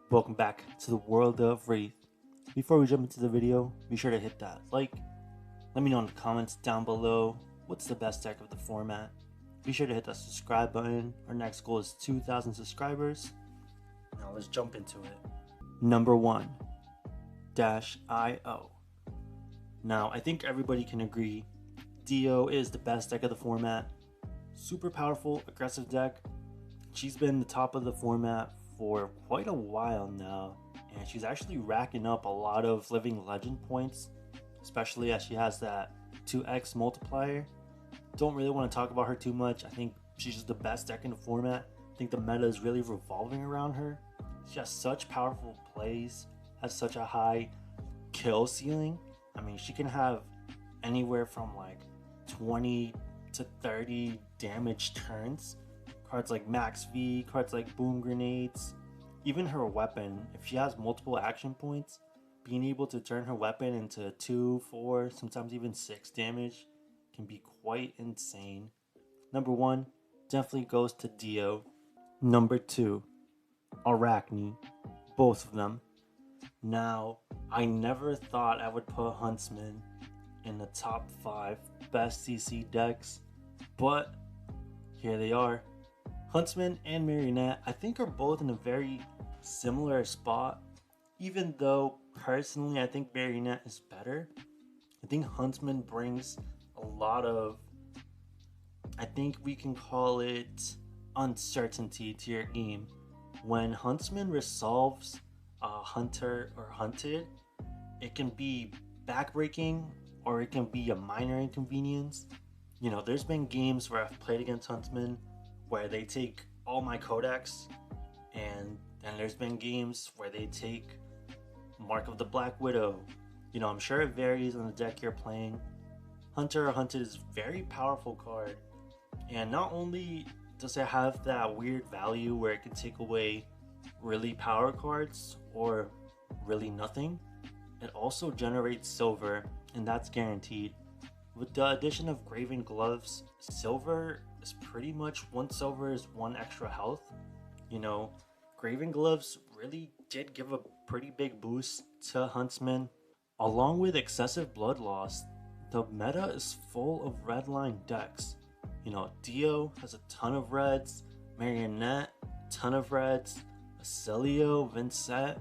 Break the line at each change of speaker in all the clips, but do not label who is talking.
Welcome back to the world of Wraith. Before we jump into the video, be sure to hit that like. Let me know in the comments down below what's the best deck of the format. Be sure to hit that subscribe button. Our next goal is 2,000 subscribers. Now let's jump into it. Number 1, -IO. Now I think everybody can agree Dio is the best deck of the format. Super powerful, aggressive deck. She's been the top of the format for quite a while now, and she's actually racking up a lot of living legend points, especially as she has that 2x multiplier. Don't really want to talk about her too much. I think she's just the best deck in the format. I think the meta is really revolving around her. She has such powerful plays, has such a high kill ceiling. I mean, she can have anywhere from like 20 to 30 damage turns. Cards like Max V, cards like Boom Grenades, even her weapon, if she has multiple action points, being able to turn her weapon into 2, 4, sometimes even 6 damage can be quite insane. Number 1 definitely goes to Dio. Number 2, Arachnne. Both of them. Now, I never thought I would put Huntsman in the top 5 best CC decks, but here they are. Huntsman and Marionette, I think, are both in a very similar spot, even though personally I think Marionette is better. I think Huntsman brings a lot of, I think we can call it uncertainty to your game. When Huntsman resolves a hunter or hunted, it can be backbreaking or it can be a minor inconvenience. You know, there's been games where I've played against Huntsman where they take all my codex, and then there's been games where they take Mark of the Black Widow. You know, I'm sure it varies on the deck you're playing. Hunter or Hunted is a very powerful card, and not only does it have that weird value where it can take away really power cards or really nothing, it also generates silver, and that's guaranteed. With the addition of Graven Gloves, silver is pretty much 1 silver is 1 extra health. You know, Graven Gloves really did give a pretty big boost to Huntsman. Along with excessive blood loss, the meta is full of red line decks. You know, Dio has a ton of reds, Marionette, ton of reds, Aelio, Vincet.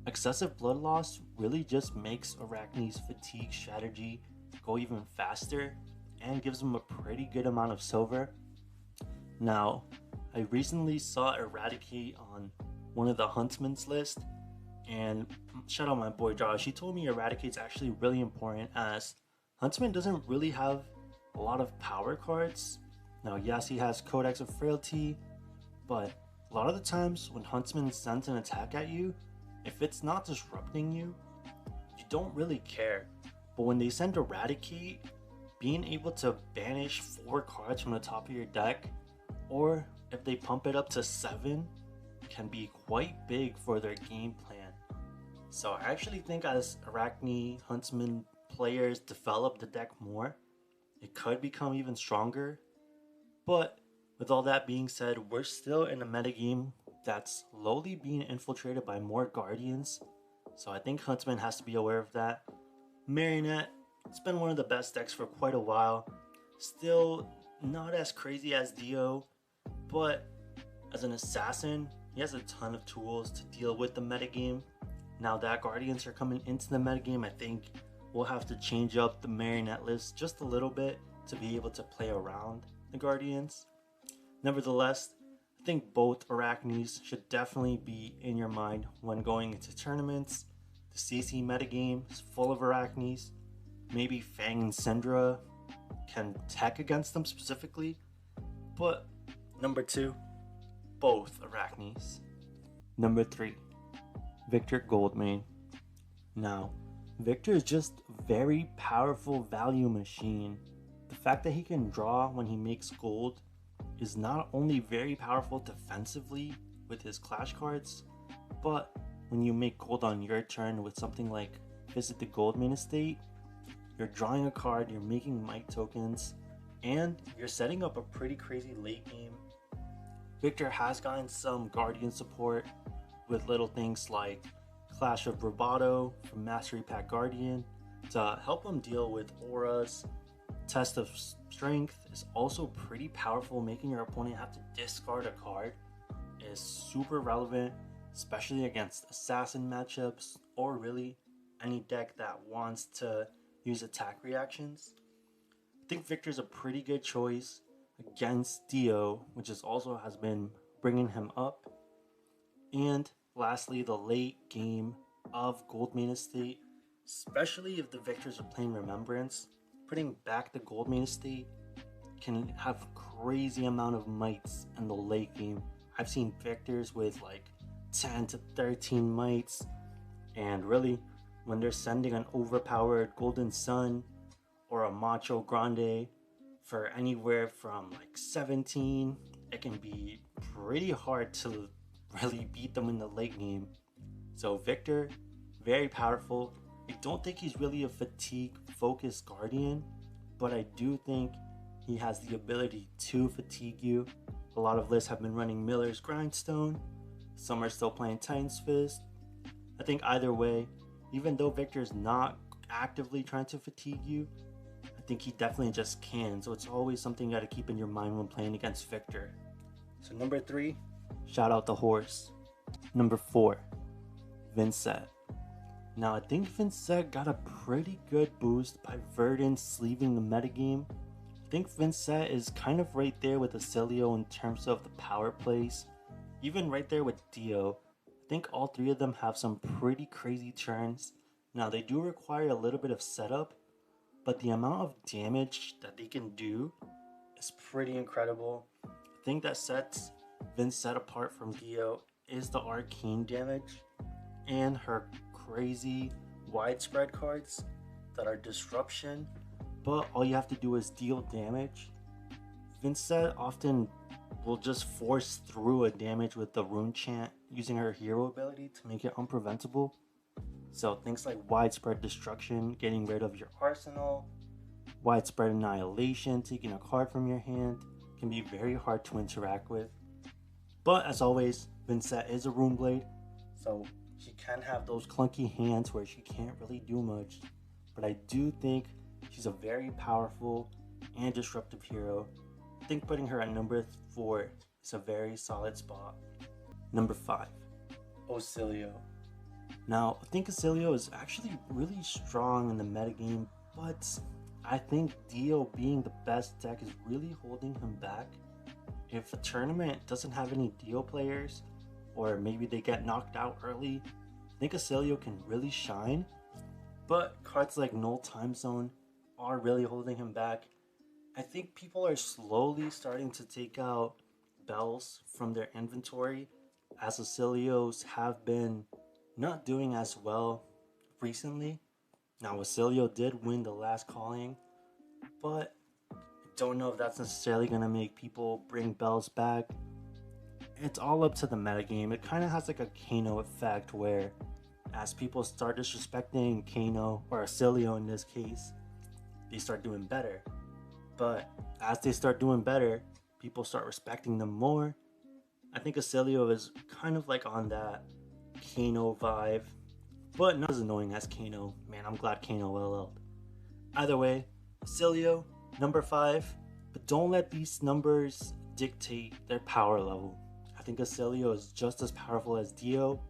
Excessive blood loss really just makes Arachne's fatigue strategy go even faster and gives them a pretty good amount of silver. Now, I recently saw Eradicate on one of the Huntsman's list, and shout out my boy Josh, he told me Eradicate's actually really important as Huntsman doesn't really have a lot of power cards. Now, yes, he has Codex of Frailty, but a lot of the times when Huntsman sends an attack at you, if it's not disrupting you, you don't really care. But when they send Eradicate, being able to banish 4 cards from the top of your deck, or if they pump it up to 7, can be quite big for their game plan. So I actually think as Arachne Huntsman players develop the deck more, it could become even stronger. But with all that being said, we're still in a metagame that's slowly being infiltrated by more Guardians, so I think Huntsman has to be aware of that. Marionette, it's been one of the best decks for quite a while. Still not as crazy as Dio, but as an assassin, he has a ton of tools to deal with the metagame. Now that Guardians are coming into the metagame, I think we'll have to change up the Marionette list just a little bit to be able to play around the Guardians. Nevertheless, I think both Arachnes should definitely be in your mind when going into tournaments. The CC metagame is full of Arachnes. Maybe Fang and Syndra can tech against them specifically, but number 2, both Arachnes. Number 3, Victor Goldmane. Now, Victor is just a very powerful value machine. The fact that he can draw when he makes gold is not only very powerful defensively with his clash cards, but when you make gold on your turn with something like Visit the Goldmane Estate, you're drawing a card, you're making might tokens, and you're setting up a pretty crazy late game. Victor has gotten some Guardian support with little things like Clash of Bravado from Mastery Pack Guardian to help him deal with auras. Test of Strength is also pretty powerful, making your opponent have to discard a card is super relevant, especially against assassin matchups or really any deck that wants to use attack reactions. I think Victor's a pretty good choice against Dio, which also has been bringing him up. And lastly, the late game of Goldmane Estate, especially if the Victors are playing Remembrance, putting back the Goldmane Estate can have crazy amount of mites in the late game. I've seen Victors with like 10 to 13 mites, and really when they're sending an overpowered Golden Sun or a Macho Grande for anywhere from like 17, it can be pretty hard to really beat them in the late game. So Victor, very powerful. I don't think he's really a fatigue focused Guardian, but I do think he has the ability to fatigue you. A lot of lists have been running Miller's Grindstone. Some are still playing Titan's Fist. I think either way, even though Victor's not actively trying to fatigue you, I think he definitely just can. So it's always something you gotta keep in your mind when playing against Victor. So number 3, shout out the horse. Number 4, Vincet. Now I think Vincet got a pretty good boost by Verdant sleeving the metagame. I think Vincet is kind of right there with Aelio in terms of the power plays. Even right there with Dio. I think all 3 of them have some pretty crazy turns. Now they do require a little bit of setup, but the amount of damage that they can do is pretty incredible. I think that sets Vincet apart from Dio is the arcane damage and her crazy widespread cards that are disruption, but all you have to do is deal damage. Vincet often will just force through a damage with the rune chant using her hero ability to make it unpreventable. So things like widespread destruction, getting rid of your arsenal, widespread annihilation, taking a card from your hand, can be very hard to interact with. But as always, Vincet is a rune blade, so she can have those clunky hands where she can't really do much. But I do think she's a very powerful and disruptive hero. I think putting her at number 4 is a very solid spot. Number 5, Aelio. Now, I think Aelio is actually really strong in the metagame, but I think Dio being the best deck is really holding him back. If a tournament doesn't have any Dio players, or maybe they get knocked out early, I think Aelio can really shine. But cards like Null Time Zone are really holding him back. I think people are slowly starting to take out bells from their inventory, as Aelios have been not doing as well recently. Now Aelio did win the last calling, but I don't know if that's necessarily going to make people bring bells back. It's all up to the metagame. It kind of has like a Kano effect where as people start disrespecting Kano, or Aelio in this case, they start doing better. But as they start doing better, people start respecting them more. I think Aelio is kind of like on that Kano vibe, but not as annoying as Kano. Man, I'm glad Kano LL'd. Either way, Aelio, number 5, but don't let these numbers dictate their power level. I think Aelio is just as powerful as Dio,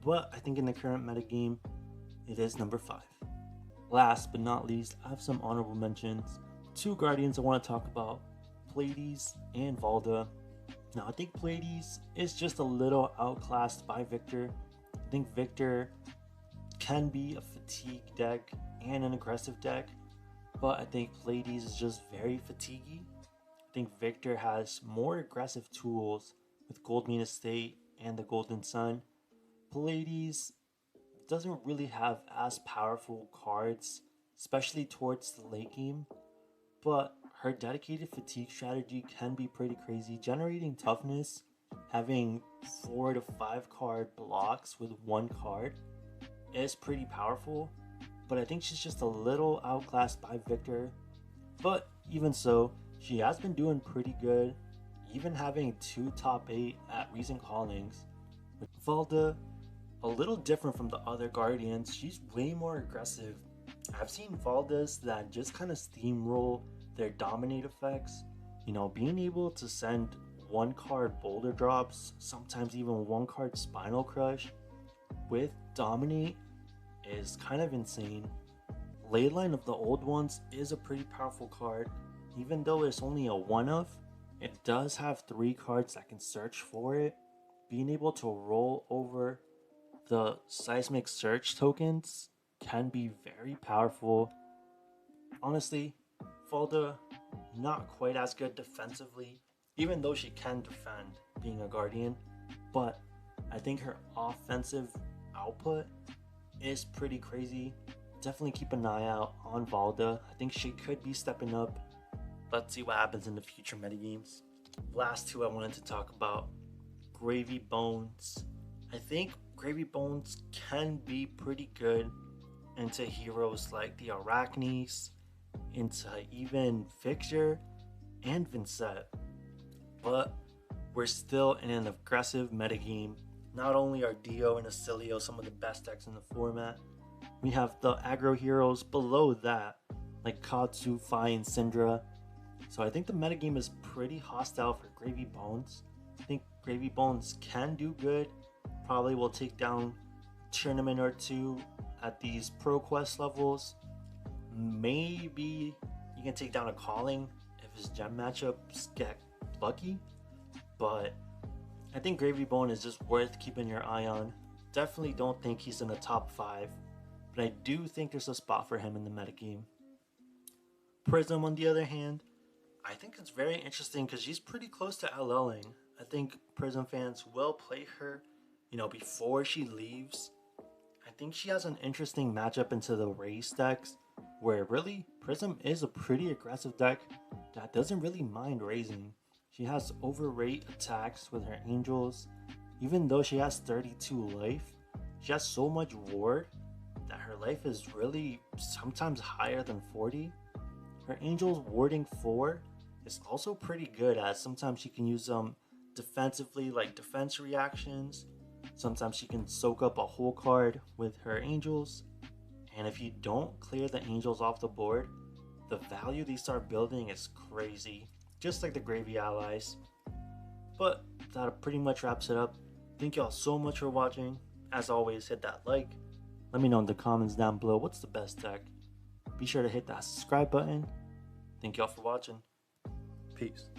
but I think in the current metagame, it is number 5. Last but not least, I have some honorable mentions. 2 Guardians I want to talk about, Pleiades and Valda. Now I think Pleiades is just a little outclassed by Victor. I think Victor can be a fatigue deck and an aggressive deck, but I think Pleiades is just very fatiguey. I think Victor has more aggressive tools with Goldmane Estate and the Golden Sun. Pleiades doesn't really have as powerful cards, especially towards the late game, but her dedicated fatigue strategy can be pretty crazy, generating toughness, having 4 to 5 card blocks with 1 card is pretty powerful, but I think she's just a little outclassed by Victor. But even so, she has been doing pretty good, even having 2 top 8 at recent callings. With Valda, a little different from the other Guardians, she's way more aggressive. I've seen Valdas that just kind of steamroll their dominate effects. You know, being able to send one card boulder drops, sometimes even one card spinal crush with dominate is kind of insane. Leyline of the old ones is a pretty powerful card. Even though it's only a one of, it does have 3 cards that can search for it. Being able to roll over the seismic search tokens can be very powerful. Honestly, Valda not quite as good defensively, even though she can defend being a guardian, but I think her offensive output is pretty crazy. Definitely keep an eye out on Valda. I think she could be stepping up. Let's see what happens in the future metagames. Last 2 I wanted to talk about, Gravy Bones. I think Gravy Bones can be pretty good into heroes like the Arachnes, into even Fixture and Vincet. But we're still in an aggressive metagame. Not only are Dio and Aelio some of the best decks in the format, we have the aggro heroes below that, like Katsu, Fi, and Syndra. So I think the metagame is pretty hostile for Gravy Bones. I think Gravy Bones can do good. Probably will take down a tournament or 2 at these Pro Quest levels. Maybe you can take down a Calling if his gem matchups get lucky. But I think Gravy Bone is just worth keeping your eye on. Definitely don't think he's in the top 5. But I do think there's a spot for him in the metagame. Prism, on the other hand, I think it's very interesting because she's pretty close to LLing. I think Prism fans will play her, before she leaves. I think she has an interesting matchup into the race decks, where really Prism is a pretty aggressive deck that doesn't really mind raising. She has overrate attacks with her angels. Even though she has 32 life, she has so much ward that her life is really sometimes higher than 40. Her angels warding 4 is also pretty good, as sometimes she can use them defensively, like defense reactions. Sometimes she can soak up a whole card with her angels. And if you don't clear the angels off the board, the value they start building is crazy, just like the Gravy allies. But that pretty much wraps it up. Thank y'all so much for watching. As always, hit that like. Let me know in the comments down below what's the best deck. Be sure to hit that subscribe button. Thank y'all for watching. Peace.